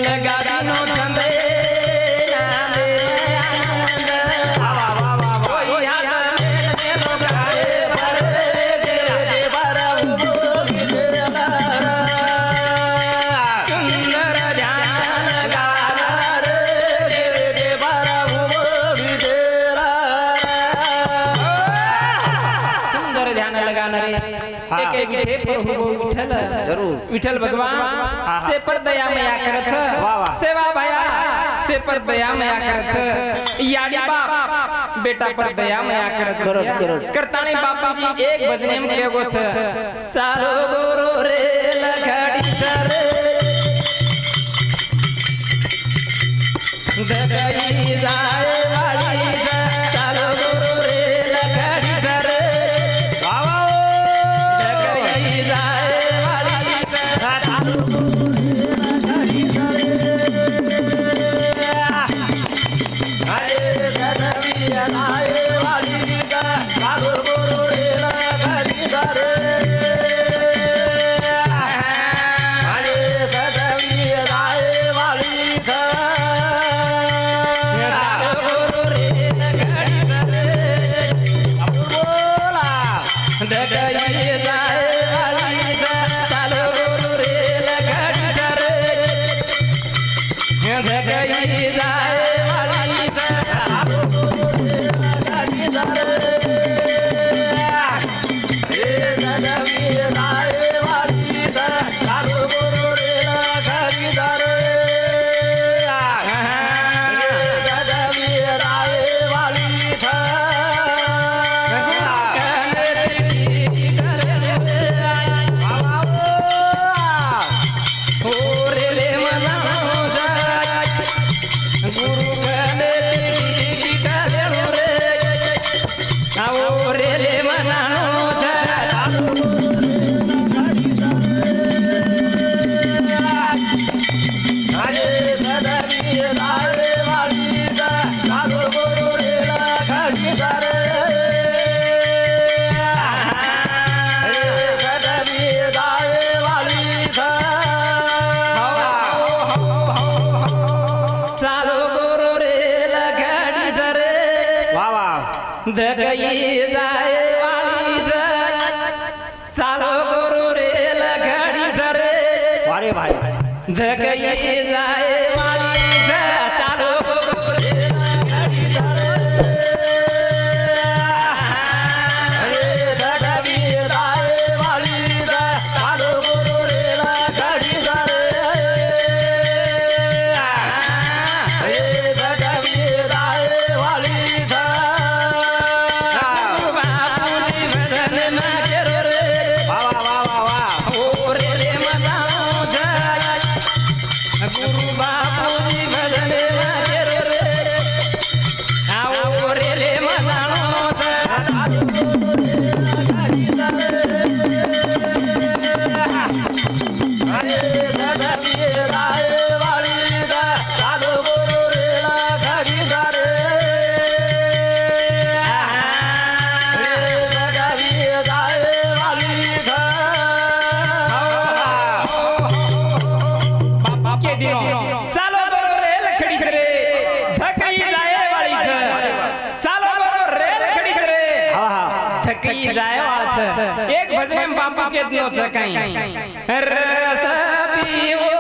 રેલગાડીનો છંદે विठल भगवान से पर दया मया करछ सेवा भया से पर दया मया करछ याडी बाप बेटा पर दया मया करछ करताणी बापूजी एक भजने में केगो छ चालो गोरो रे लखड़ी चरे दगई जाए वाली चालो गोरो रे लखड़ी चरे दगई जाए दगई जाए वाली चालो गोरो रे लखड़ी जरे वारे भाई दगई जाए वाली चालो गोरो रे लखड़ी जरे दगई जाए वाली चालो गोरो रे लखड़ी जरे दगई जाए वाली जाए वाला एक भजन में बापू के दियो छ कहीं रस पीवो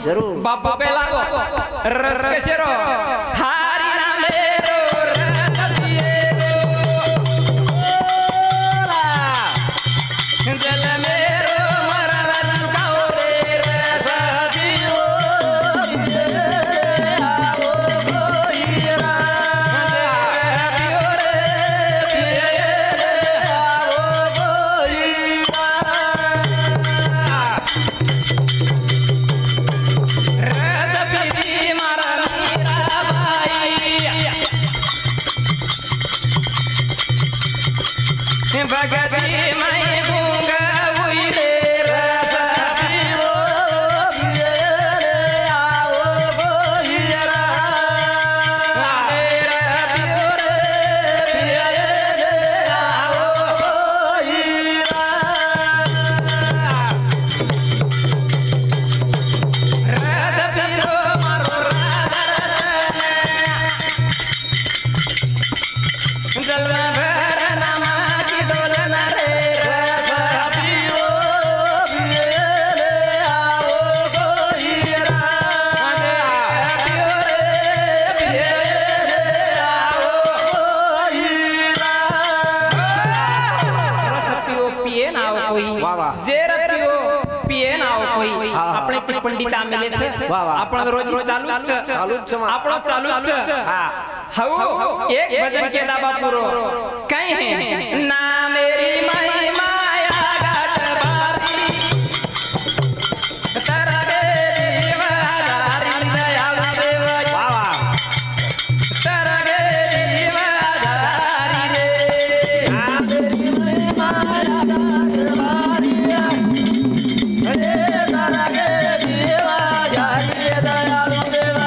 जरूर बापू के लागो रस के शेरो हारी नाम ले रो रस पिए जल मेरो मरण गाओ रे रस दियो आओ कोईरा पियो कामेले छ वाह वाह आपण रोज चालूच आपण चालूच हां हो एक भजन के दाबा पुरो कहीं है ना मेरी माई माया घाट बारी तरगे दीवादारी दयाल देव वाह वाह तरगे दीवादारी रे ना मेरी माया घाट बारी रे तरगे दीवादारी दयाल देव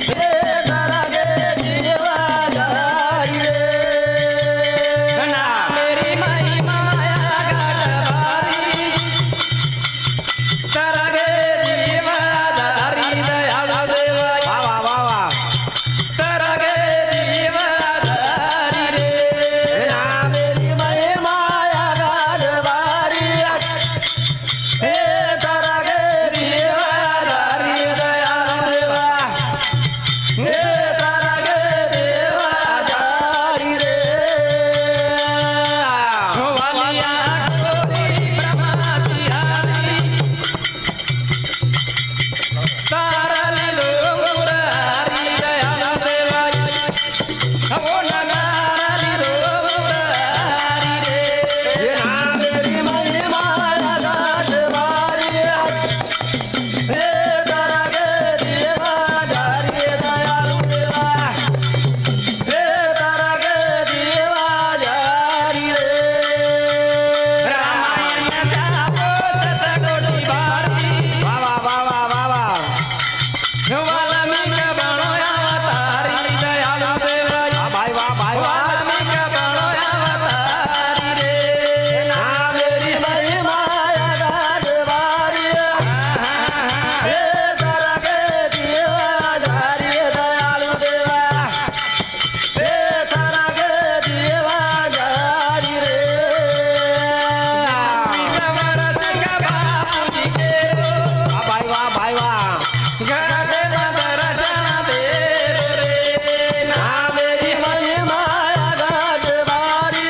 रे तरगे दीवादारी रे ना मेरी माई माया घाट बारी तरगे दीवादारी दयाल देव वाह वाह वाह वाह तरगे दीवादारी रे ना मेरी माया घाट बारी हे तरगे दीवादारी दयाल देव हे तरगे दीवादारी रे वालिया टोरी ब्रह्माची हरी तारल डोंगरारी दयाल देव हो नगारी डोंगरारी रे हे ना मेरी माया घाट बारी हे तरगे दीवादारी दयालु देवा हे तरगे दीवादारी रे रामायण जापो सतकोटी बारी वाह वाह वाह वाह वाह वाल्मीक बनो अवतारी दयाल देव वाह भाई वाह भाई वाह वाल्मीक बनो अवतारी रे ना मेरी माया घाट बारी हे तरगे दीवादारी दयालु देवा हे तरगे दीवादारी रे समर संग बापूजी के वाह भाई वाह भाई वाह घाटे दर्शन दे रे ना मेरी माया घाट बारी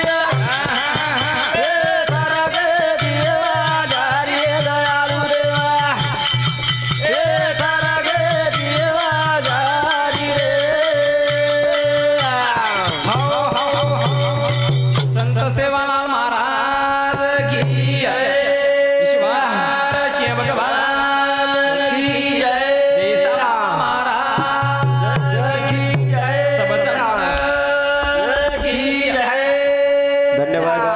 हे तरगे दीवादारी दयालु देवा हे तरगे दीवादारी रे हो हो हो संत सेवालाल महाराज की जय ईश्वर शिव भगवान की जय जय सलाम महाराज की जय सब संत की जय धन्यवाद।